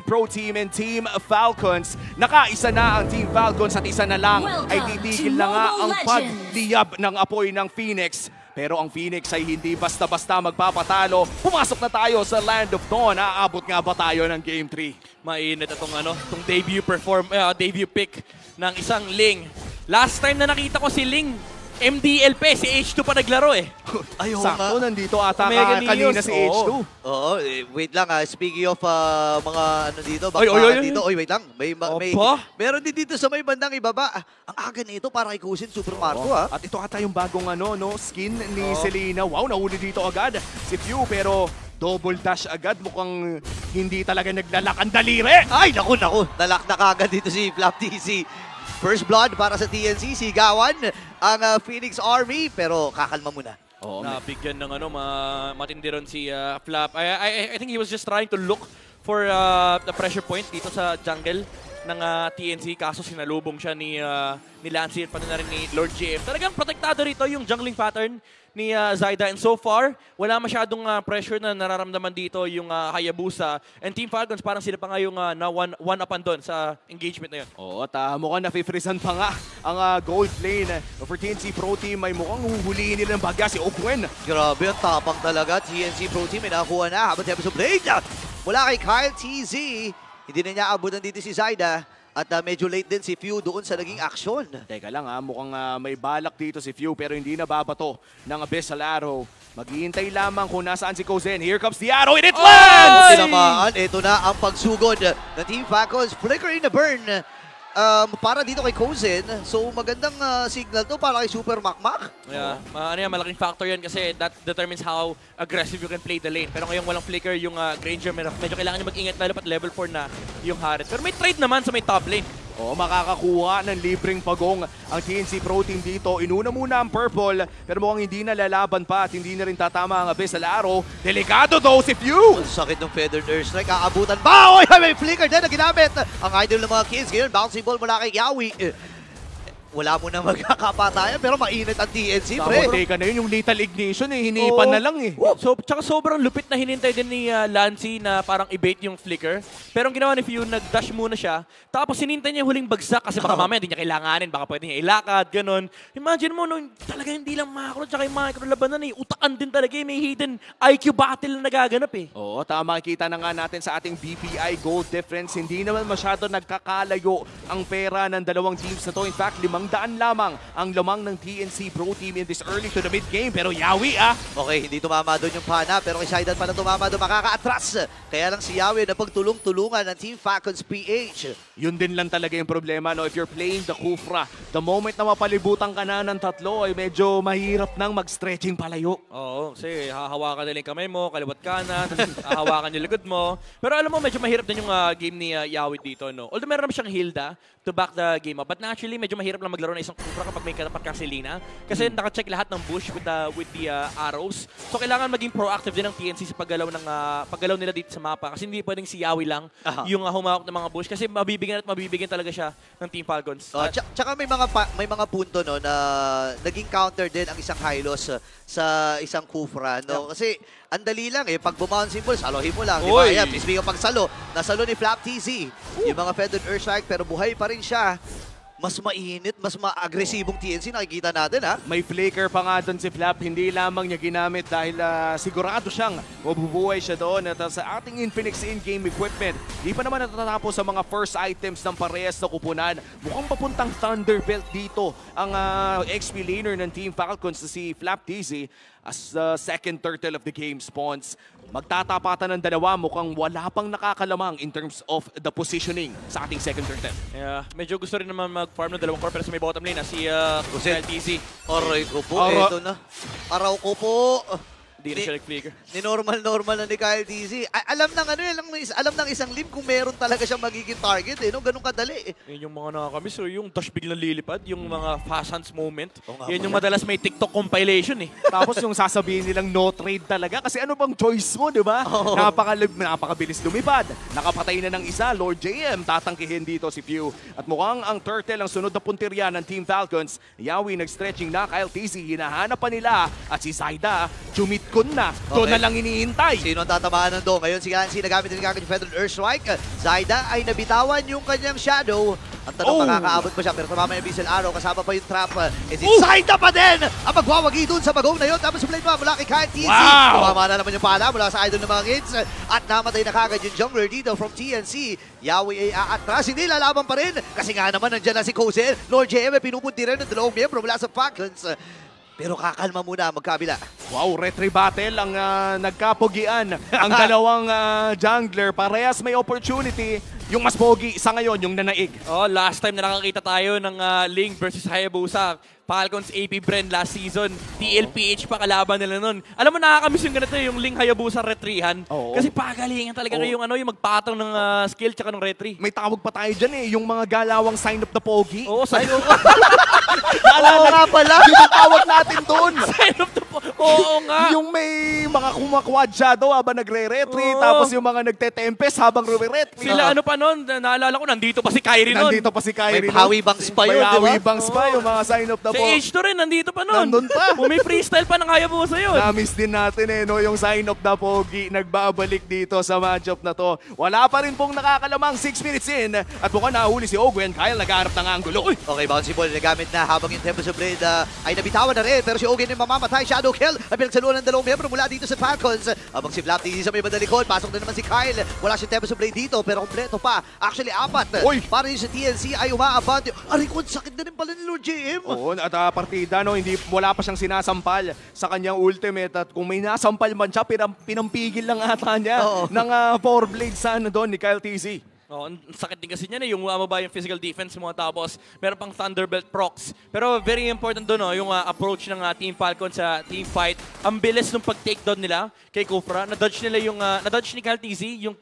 Pro Team and Team Falcons. Nakaisa na ang Team Falcons at isa na lang ay titigil na nga ang pagliyab ng apoy ng Phoenix. Pero ang Phoenix ay hindi basta-basta magpapatalo. Pumasok na tayo sa Land of Dawn. Aabot nga ba tayo ng Game 3? Mainit itong debut pick ng isang Ling. Last time na nakita ko si Ling, MDLP, si H2 pa naglaro eh. Ayaw Sakto, nga. nandito ata Omega kanina Neos. si H2. Oo, wait lang speaking of mga ano dito, Oy, dito. Oy, wait lang. Opa. Meron din dito sa may bandang ibaba. Ang aga nito para kay Cousin Super Marco ha. At ito ata yung bagong skin ni Selena. Wow, nahuli dito agad si Few pero double dash agad. Mukhang hindi talaga naglalak ang daliri. Ay, naku. Nalak na kagad dito si Flap TC. First blood para sa TNC, sigawan ang Phoenix Army, pero kakalma muna. Oo, Nabigyan ng matindi ron si Flap. I think he was just trying to look for the pressure point dito sa jungle ng TNC, kaso sinalubong siya ni Lancy at pati na rin ni Lord GM. Talagang protektado rito yung jungling pattern ni Zyda, and so far, wala masyadong pressure na nararamdaman dito yung Hayabusa. And Team Falcons, parang sila pa nga yung one-upan doon sa engagement na yun. Oo, at mukhang nafe-freezan pa nga ang gold lane for TNC Pro Team. May mukhang huhulihin nila ng bagya si Okwen. Grabe, ang tapang talaga. TNC Pro Team, may nakakuha na. Habang tayo sa blade mula kay Kyle TZ. Hindi na niya abutan dito si Zyda. At medyo late din si Few doon sa naging aksyon. Teka lang mukhang may balak dito si Few pero hindi nababato ng Abyssal Arrow. Maghihintay lamang kung nasaan si Kozen. Here comes the arrow and it lands! Tinamaan, ito na ang pagsugod ng Team Falcons. Flicker in the burn para dito kay Kozen. So magandang signal to para kay Super Makmak. Yeah, malaking factor yan kasi that determines how aggressive you can play the lane. Pero ngayong walang flicker yung Granger, medyo kailangan niya mag-ingat lalo pat level 4 na yung Harit. Pero may trade naman sa may top lane. Oo, makakakuha ng libreng pagong ang TNC Pro Team dito. Inuna muna ang purple pero mukhang hindi na lalaban pa at hindi na rin tatama ang Abyssal Arrow. Delikado daw si Few! Ang sakit ng Feathered Airstrike, aabutan ba? Oy, may flicker din na ginamit. Ang idol ng mga kids ngayon, bouncing ball mula kay Yawi. Wala mo na magkakapatayan pero mainit ang TNC, pre. Teka na yun, yung Lethal Ignition hinipan na lang eh. So, tsaka sobrang lupit na hinintay din ni Lancy na parang i-bait yung flicker. Pero ang ginawa ni Few, nag-dash muna siya. Tapos hinintay niya yung huling bagsak kasi baka mamaya hindi niya kailanganin. Baka pwede niya ilakad, ganun. Imagine mo, no, talaga hindi lang macro tsaka yung micro labanan eh. Utakan din talaga eh. May hidden IQ battle na nagaganap eh. Oo, tama. Makikita na nga natin sa ating BPI gold difference. Hindi naman masyado nagkakalayo ang pera ng dalawang teams na to. In fact, 500 lamang ang lamang ng TNC Pro Team in this early to the mid game. Pero Yawi Okay, hindi tumama doon yung pana pero kay Shaidan pa na tumama doon, makaka-atras. Kaya lang si Yawi na pagtulong-tulungan ng Team Falcons PH. Yun din lang talaga yung problema, no? If you're playing the Kufra, the moment na mapalibutan ka na ng tatlo ay medyo mahirap nang mag-stretching palayo. Oo, kasi hahawakan nila yung kamay mo, kaliwat kanan, hahawakan yung likod mo. Pero alam mo, medyo mahirap din yung game ni Yawi dito, no? Although meron naman siyang Hilda to back the game up. But naturally, medyo mahirap lang maglaro na isang Kufra kapag may katapat kang Selena. Kasi naka-check lahat ng bush with the arrows. So kailangan maging proactive din ng TNC sa paggalaw nila dito sa mapa. Kasi hindi pwedeng si Yawi lang yung humawak ng mga bush. Kasi mabibigyan talaga siya ng Team Falcons. Tsaka may mga punto no na naging counter din ang isang Hylos sa isang Kufra, no? Kasi ang dali lang pag bumaon symbol, salohin mo lang, di ba? Ayan, speaking of pagsalo, nasalo ni Flap TZ. Yung mga Feathered Earthstrike pero buhay pa rin siya. Mas mainit, mas ma-agresibong TNC, nakikita natin May flicker pa nga doon si Flap, hindi lamang niya ginamit dahil sigurado siyang mabubuhay siya doon. At sa ating Infinix in-game equipment, di pa naman natatapos sa mga first items ng parehas na kupunan. Mukhang papuntang Thunderbelt dito ang XP laner ng Team Falcons na si Flap TZ as the second turtle of the game spawns. Magtatapatan ng dalawa, mukhang wala pang nakakalamang in terms of the positioning sa ating second turtle. Yeah, medyo gusto rin naman mag-farm ng dalawang core pero sa may bottom lane si LTZ. Aray ko po, eto na. Araw ko po. Hindi na siya nag-flicker. Ni-normal na ni Kyle TZ. Alam ng isang lim kung meron talaga siyang magiging target no? Ganun kadali Yun yung mga nakakamiss. So yung dash biglang lilipad, yung mga fast hands moment. Yan yung madalas may TikTok compilation Tapos yung sasabihin nilang no trade talaga kasi ano bang choice mo, di ba? Napakabilis lumipad. Nakapatay na ng isa, Lord JM. Tatangkihin dito si Few. At mukhang ang turtle ang sunod na puntirya ng Team Falcons. Yawi nag-stretching na, Kyle TZ hinahanap pa nila at si Zyda, Falcon na. Doon Okay. na lang hinihintay. Sino ang tatamaan ng do? Ngayon si Yancy nagamit din kagad yung Feathered Earthstrike. Zyda ay nabitawan yung kanyang Shadow. Ang tanong, makakaabot pa siya pero tumama yung Abyssal Arrow. Kasama pa yung trap. Is it Zyda pa din? Ang magwawagi dun sa bagong na yun. Tapos yung blade pa mula kay Kyle TNC. Wow! Tumama na naman yung pala mula sa idol ng mga hits. At namatay na kagad yung jungler dito from TNC. Yawi ay aatras. Hindi lalaban pa rin. Kasi nga naman nandiyan na si Kozel. Lord JM ay pinupunti rin ng dalawang miyembro mula sa Falcons. Pero kakalma muna magkabila. Wow, retry battle ang nagkapugian. Ang dalawang jungler, parehas may opportunity. Yung mas pogi sa ngayon, yung nanaig. Oh, last time na nakakita tayo ng Ling versus Hayabusa. Falcons AP Bren last season. TLPH pa kalaban nila nun. Alam mo, nakakamiss yung ganito, yung Ling Hayabusa retrihan. Oo. Kasi pagalingan talaga yung yung magpatong ng skill tsaka ng retry. May tawag pa tayo dyan yung mga galawang sign up na pogi. Oo, sign of Oo nga pala. Yung tawag natin doon. sign of the Oo nga. Yung may mga kumakwad shadow habang nagre-retry, Oo. tapos yung mga nagtetempest habang rumiretry. Sila ano pa nun, naalala ko, nandito pa si Kyrie nun. Nandito pa si Kyrie. May Howie Bangs pa yun, May di ba? Howie Bangs pa, yung mga sign up na Si po. H2 rin, nandito pa nun. Nandun pa. May freestyle pa ng Hayabusa yun. Na-miss din natin no, yung sign up na pogi nagbabalik dito sa matchup na to. Wala pa rin pong nakakalamang 6 minutes in at mukhang nahuli si Ogwen. Kyle nag-aarap ng anggulo. Uy! Okay, bouncy ball nagamit na habang yung Tempest of Blade ay nabitawan na rin. Pero si Ogen yung mamamatay. Shadow kill. Ay pinagsaluhan ng dalawang miyembro mula dito sa Falcons. Habang si Flap sa may badalikod. Pasok na naman si Kyle. Wala si Tempest of Blade dito pero kompleto pa. Actually, 4. Uy! Para yung sa TNC ay umaabante. Arikod, sakit na rin pala ni Lord JM. Oo, at partida, wala pa siyang sinasampal sa kanyang ultimate. At kung may nasampal man siya, pinampigil lang ata niya Oo. ng 4 blades doon ni Kyle TZ. Oh, ang sakit din kasi niya yung mababa yung physical defense mo tapos meron pang Thunderbelt procs. Pero very important doon yung approach ng Team Falcon sa team fight. Ang bilis nung pag-takedown nila kay Kufra. Na-dodge nila yung na-dodge ni Kyle TZ yung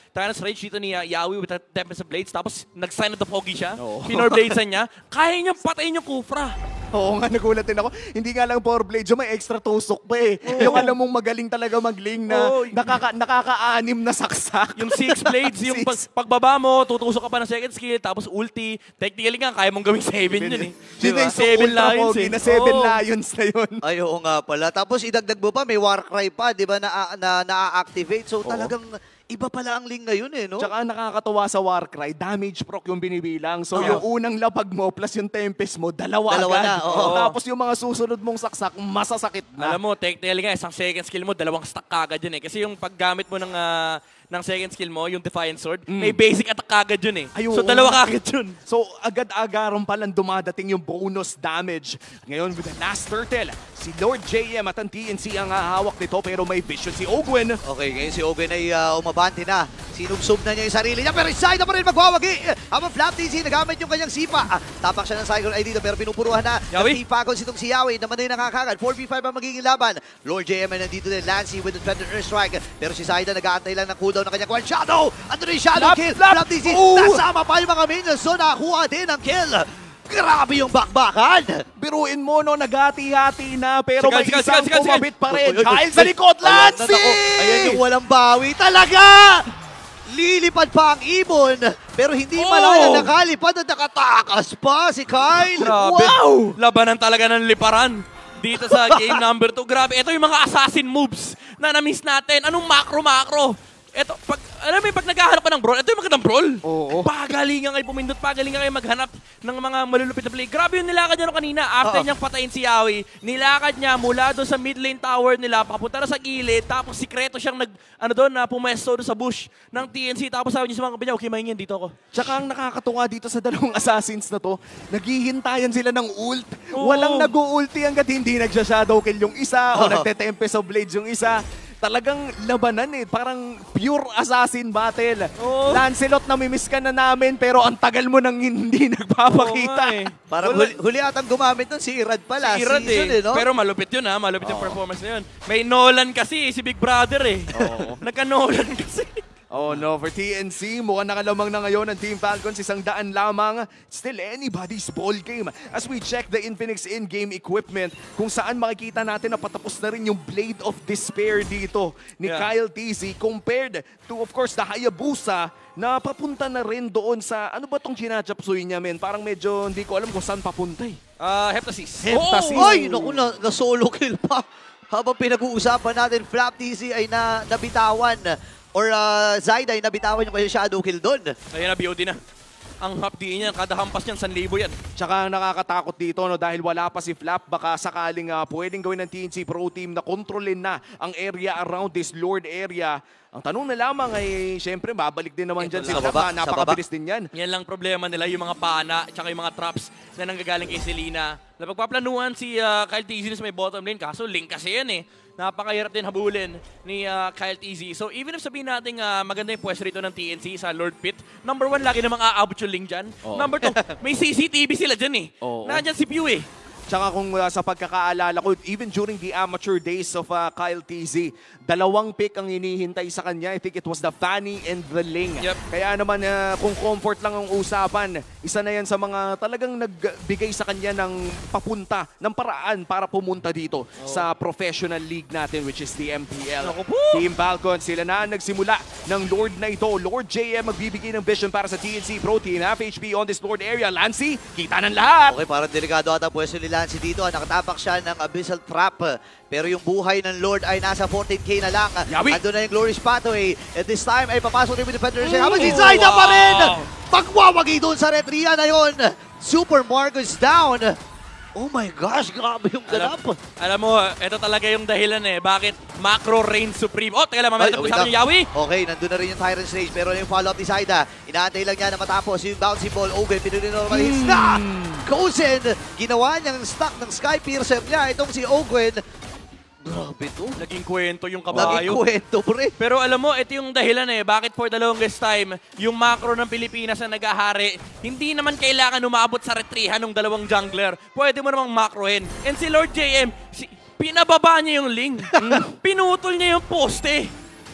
Tyrant's Rage dito ni Yawi with the Tempest of Blades tapos nag-sign of the Pogi siya. Oo. Pinor Bladesan niya. Kaya niyang patayin yung Kufra. Oo nga, nagulat din ako. Hindi nga lang 4 blades, yung may extra tusok pa eh. Yung alam mong magaling talaga magling na Oo. nakaka-anim na saksak. Yung 6 blades, yung Six. pagbaba mo, tutusok ka pa ng second skill, tapos ulti. Technically nga, kaya mong gawing 7 yun eh. Yun Diba? yung Seven ultra Lions pogi eh. na 7 Oo. Lions na yun. Ay, oo nga pala. Tapos idagdag mo pa, may Warcry pa, di ba, na-activate. So talagang iba pala ang Ling ngayon no? Tsaka nakakatuwa sa Warcry, damage proc yung binibilang. So yung unang lapag mo plus yung Tempest mo, dalawa Dalawa agad. na, oo. Tapos yung mga susunod mong saksak, masasakit na. Alam mo, technically nga, isang second skill mo, dalawang stack kagad yun eh. Kasi yung paggamit mo ng second skill mo, yung Defiant Sword, may basic attack kagad yun eh. Ay, So oo. dalawa kagad yun. So agad-agaran palang dumadating yung bonus damage. Ngayon with the last turtle, si Lord JM at ang TNC ang hahawak nito pero may vision si Ogwen. Okay, ngayon si Ogen ay umabante na. Sinubsob na niya yung sarili niya pero inside na pa rin magwawagi. Habang Flap TC nagamit yung kanyang sipa. Tapak siya ng cycle ay dito pero pinupuruhan na. Yawi? Nagpipagod itong si Yawi naman na yung nakakagad. 4v5 ang magiging laban. Lord JM ay nandito din. Lancy with the Feathered Earthstrike. Pero si Zyda nag-aantay lang ng cooldown ng kanyang One Shadow. Ando na yung Shadow Flap, kill. Flap. Flap TC Oh! nasama pa yung mga minions. So nakakuha din ang kill. Grabe yung bakbakan. Biruin mo naghati-hati na pero Sigal, may sigal, isang sigal, sigal. kumabit pa rin. Uy, uy, uy. Kyle sa likod, Ayan na, Lancy! nako. Ayan yung walang bawi. Talaga! Lilipad pa ang ibon, pero hindi Oh! malaya nakalipad at nakatakas pa si Kyle. Grabe. Wow! Labanan talaga ng liparan dito sa game number 2. Grabe, ito yung mga assassin moves na na-miss natin. Anong macro-macro? Ito, alam mo, pag naghahanap ka ng brawl, ito yung magandang brawl. Oo. Pagalingan kayo pumindot, pagalingan kayo maghanap ng mga malulupit na play. Grabe yung nilakad niya kanina. After niyang patayin si Yawi, nilakad niya mula doon sa mid lane tower nila, papunta na sa gilid, tapos sikreto siyang pumesto doon sa bush ng TNC. Tapos sabi niya sa mga kapinya, okay, mahingin, dito ako. Tsaka ang nakakatuwa dito sa dalawang assassins na to, naghihintayan sila ng ult. Oo. Walang nag-ulti hanggat hindi nagsha-shadow kill yung isa o Oo. nagte-tempest of blades yung isa. Talagang labanan parang pure assassin battle. Oo. Lancelot, namimiss ka na namin pero ang tagal mo nang hindi nagpapakita. Oo nga eh. Parang huli atang gumamit nun si Irad pala. Si Irad Season, no? Pero malupit yun ha, malupit yung performance na yun. May Nolan kasi, si Big Brother eh. Oo. Nagka-Nolan kasi. Oh no, for TNC, mukhang nakalamang na ngayon ang Team Falcons, 100 lamang. Still anybody's ball game. As we check the Infinix in-game equipment, kung saan makikita natin na patapos na rin yung Blade of Despair dito ni Yeah. Kyle TZ compared to, of course, the Hayabusa na papunta na rin doon sa, ano ba tong ginachapsuy niya, men? Parang medyo hindi ko alam kung saan papunta eh. Heptasis. Heptasis. Ay, naku, na-solo kill pa. habang pinag-uusapan natin, Flap TC ay nabitawan or Zyda ay nabitawan yung kanyang shadow kill doon. Ayun na, BOD na. Ang hapdi niya, kada hampas niyan, 1,000 yan. Tsaka nakakatakot dito no dahil wala pa si Flap, baka sakaling pwedeng gawin ng TNC Pro Team na kontrolin na ang area around this Lord area. Ang tanong na lamang ay syempre babalik din naman dyan si sa Flap, baba, sa napakabilis din yan. Yan lang problema nila, yung mga pana, tsaka yung mga traps na nanggagaling kay Selena. Napagpaplanuhan si Kyle TZ sa may bottom lane, kaso link kasi yan eh. Napakahirap din habulin ni Kyle TZ. So even if sabihin natin maganda yung pwesto rito ng TNC sa Lord Pit, number 1, lagi namang aabot yung link dyan. Oo. Number 2, may CCTV sila dyan eh. Oo. Nandyan si Pew eh. Tsaka kung sa pagkakaalala ko, even during the amateur days of Kyle TZ, 2 pick ang hinihintay sa kanya. I think it was the Fanny and the Ling. Yep. Kaya naman kung comfort lang ang usapan, isa na yan sa mga talagang nagbigay sa kanya ng papunta, ng paraan para pumunta dito sa professional league natin, which is the MPL. Naku po! Team Falcon, sila na nagsimula ng Lord na ito. Lord JM magbibigay ng vision para sa TNC Pro Team. Half HP on this Lord area. Lancy, kita ng lahat! Okay, parang delikado ata pwesto ni Lancy dito. Nakatapak siya ng Abyssal Trap. Pero yung buhay ng Lord ay nasa 14k na lang. Yawi! Ando na yung Glorious Pathway. At this time ay papasok rin with the Federation. Habang si Zyda pa rin! Pagwawagi doon sa Retria na yun. Super Marcus down. Oh my gosh, grabe yung ganap. Alam mo, ito talaga yung dahilan eh. Bakit Macro Reign Supreme? Oh, teka lang, mamaya Wait tapos yung Yawi. Okay, nandun na rin yung Tyrant's Rage. Pero yung follow-up ni Zyda, inaantay lang niya na matapos yung bouncing ball. Ogen, pinulinormal hits na! Gozen, ginawa niyang stock ng Sky Piercer niya. Itong si Ogen. Grabe to. Naging kwento yung Naging kabayo. kwento, pre. Pero alam mo, ito yung dahilan eh. Bakit for the longest time, yung macro ng Pilipinas na nag-ahari, hindi naman kailangan umabot sa retrihan ng 2 jungler. Pwede mo namang macrohin. And si Lord JM, pinababa niya yung Ling. Pinutol niya yung poste.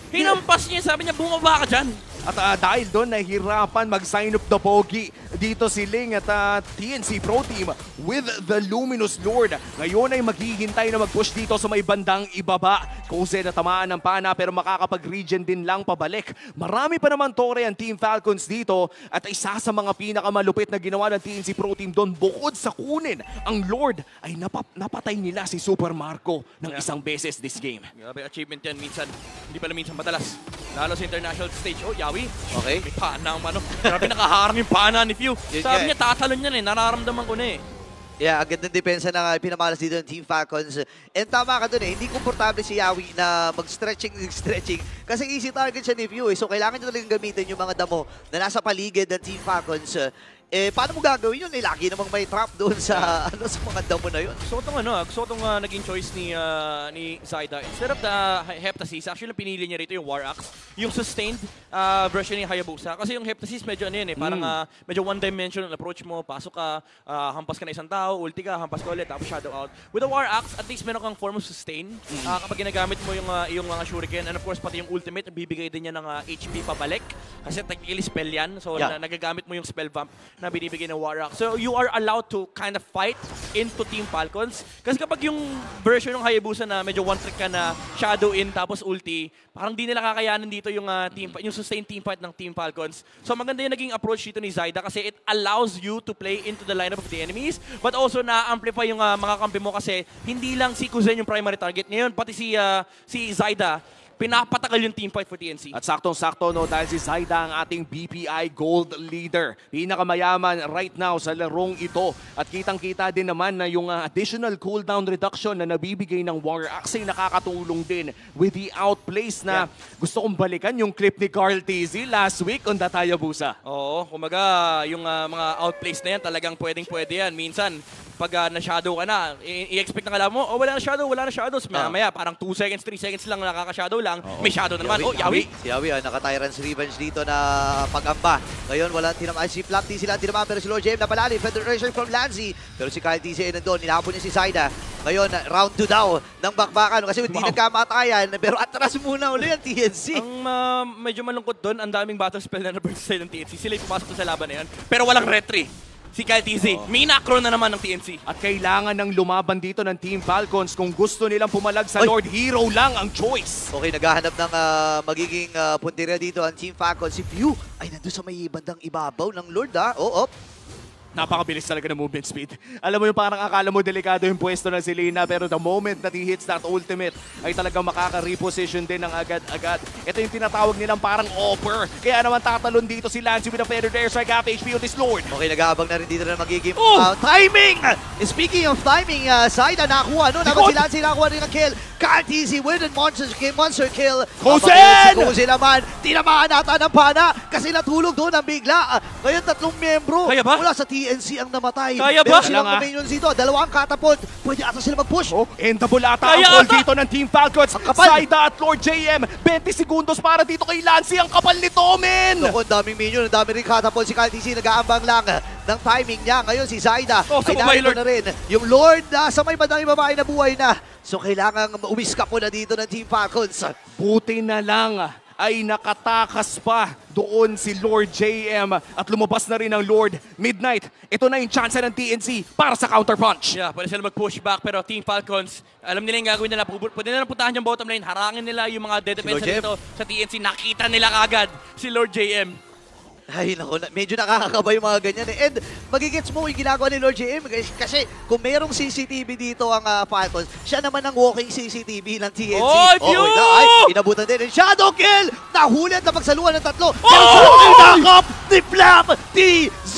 Hinampas niya, sabi niya, bumaba ka dyan. At dahil doon, nahihirapan mag-sign up the bogey dito si Ling at TNC Pro Team with the Luminous Lord. Ngayon ay maghihintay na mag-push dito sa may bandang ibaba. Kose na tamaan ng pana pero makakapag-regen din lang pabalik. Marami pa naman tore ang Team Falcons dito at isa sa mga pinakamalupit na ginawa ng TNC Pro Team doon bukod sa kunin ang Lord ay napatay nila si Super Marco ng isang beses this game. Grabe, achievement yan minsan. Hindi pala minsan madalas. Lalo sa international stage. Oh, Yawi. Okay. May pana ang ano. Grabe, nakaharang yung pana ni Pew. Sabi niya, tatalon yan eh. Nararamdaman ko na eh. Yeah, ang gandang depensa na pinamalas dito ng Team Falcons. And tama ka dun eh, hindi komportable si Yawi na mag-stretching. Kasi easy target siya ni Pew eh. So kailangan niya talagang gamitin yung mga damo na nasa paligid ng Team Falcons. Paano mo gagawin yun? Lagi namang may trap doon sa sa mga damo na yun. So itong naging choice ni Zyda. Instead of the Heptasis, actually pinili niya rito yung War Axe. Yung sustained version ni Hayabusa. Kasi yung Heptasis medyo ano yun eh, parang medyo one-dimensional approach mo. Pasok ka, hampas ka na isang tao, ulti ka, hampas ka ulit, tapos shadow out. With the War Axe, at least meron kang form of sustain. Kapag ginagamit mo yung mga shuriken, and of course pati yung ultimate, bibigay din niya ng HP pabalik. Kasi technically spell yan. So nagagamit mo yung spell vamp na binibigay ng War Axe. So you are allowed to kind of fight into Team Falcons. Kasi kapag yung version ng Hayabusa na medyo one trick ka na shadow in tapos ulti, parang di nila kakayanan dito yung yung sustained team fight ng Team Falcons. So maganda yung naging approach dito ni Zyda kasi it allows you to play into the lineup of the enemies but also na-amplify yung mga kampi mo kasi hindi lang si Kuzen yung primary target. Ngayon pati si Zyda pinapatagal yung team fight for TNC. At saktong-sakto no dahil si Zyda ang ating BPI Gold Leader. Pinakamayaman right now sa larong ito. At kitang-kita din naman na yung additional cooldown reduction na nabibigay ng War Axe ay nakakatulong din with the outplays na gusto kong balikan yung clip ni Carl TZ last week on Hayabusa. Oo, kumaga yung mga outplays na yan talagang pwedeng-pwede yan. Minsan, pag na-shadow ka na, i-expect na kalaban mo, wala na shadows. Maya, parang 2 seconds, 3 seconds lang nakaka-shadow lang. May shadow na naman. Yawi! Si Yawi, naka-Tyrant's Revenge dito na pag-amba. Ngayon, wala tinamaan. Si Flap TC lang tinamaan, pero si Lord JM napalalim. Federation from Lancy. Pero si Kyle TC ay nandun. Nilapon niya si Zyda. Ngayon, round 2 daw ng bakbakan. Kasi hindi nagkamatayan. Pero atras muna uli ang TNC. Ang medyo malungkot doon, ang daming battle spell na na-burst side ng TNC. Sila yung pumasok sa laban na yan. Pero walang retry. Si Kyle TZ, may nakro na naman ng TNC. At kailangan ng lumaban dito ng Team Falcons kung gusto nilang pumalag sa Lord. Hero lang ang choice. Okay, naghahanap ng magiging puntirya dito ang Team Falcons. Si Pew ay nandun sa may bandang ibabaw ng Lord, ha? Napakabilis talaga ng movement speed. Alam mo yung parang akala mo delikado yung pwesto ng si Lina, pero the moment that he hits that ultimate ay talagang makaka-reposition din ng agad-agad. Ito yung tinatawag nilang parang offer. Kaya naman tatalon dito si Lancy with a feathered airstrike, half HP on this Lord. Okay, nag-aabang na rin dito na magiging Oh! timing! Speaking of timing, Zaida nakakuha, no? Naman si Lancy nakakuha rin ang kill. Can't easy win and monster kill. Kozen! Si Kozen naman, tinamaan nata ng pana kasi natulog doon ang bigla. Ngayon, 3 miyembro Kaya ba? mula sa TNC ang namatay. Kaya Pero ba? silang Kaya nga. minions dito, 2 catapult. Pwede ata sila mag-push. Oh, endable ata ang Kaya call ata. dito ng Team Falcons. Ang kapal. Saida at Lord JM, 20 segundos para dito kay Lancy. Ang kapal nito, men! Naku, ang daming minion, ang daming rin catapult. Si KTC nag-aambang lang ng timing niya. Ngayon si Zaida Oh, ay sumabay, narito Lord. na rin. Yung Lord sa may bandang babae na buhay na. So kailangan umiska po na dito ng Team Falcons. Buti na lang ay nakatakas pa doon si Lord JM at lumabas na rin ang Lord Midnight. Ito na yung chance ng TNC para sa counterpunch. Yeah, pwede sila mag-push back pero Team Falcons, alam nila yung gagawin nila. Pwede nila puntahan yung bottom lane, harangin nila yung mga dead defense Lord JM. dito sa TNC. Nakita nila kagad si Lord JM. Ay, naku, medyo nakakakaba yung mga ganyan eh. And magigets mo yung ginagawa ni Lord JM kasi kung merong CCTV dito ang Falcons, siya naman ang walking CCTV ng TNC. Oy, Pew! wait lang, ay, inabutan din. And shadow kill! Nahuli at napagsaluhan ng 3. Pero Oh! nakap ni Flam TZ!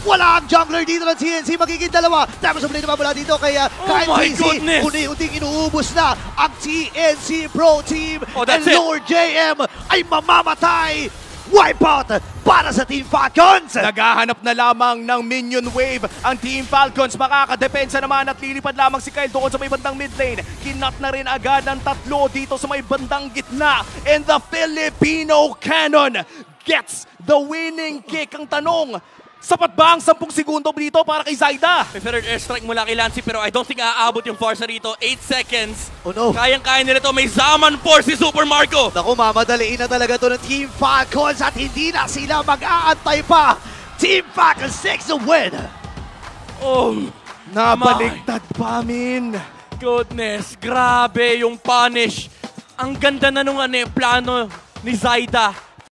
Wala ang jungler dito ng TNC. Magiging 2. Tapos play naman mula dito kay Oh my TNC. goodness! Unti-unting inuubos na ang TNC Pro Team. Oh, that's And it. Lord JM ay mamamatay. Wipeout para sa Team Falcons! Naghahanap na lamang ng minion wave ang Team Falcons. Makakadepensa naman at lilipad lamang si Kyle doon sa may bandang mid lane. Kinat na rin agad ng 3 dito sa may bandang gitna. And the Filipino Cannon gets the winning kick. Ang tanong, sapat ba ang 10 segundo dito para kay Zaida? May feathered airstrike mula kay Lancy pero I don't think aabot yung Farsa rito. 8 seconds. Oh no. Kayang-kaya nila to. May Zaman Force si Super Marco. Naku, mamadaliin na talaga to ng Team Falcons at hindi na sila mag-aantay pa. Team Falcons takes the win. Oh, Nabaliktad pa, min. goodness. Grabe yung punish. Ang ganda na nung plano ni Zaida.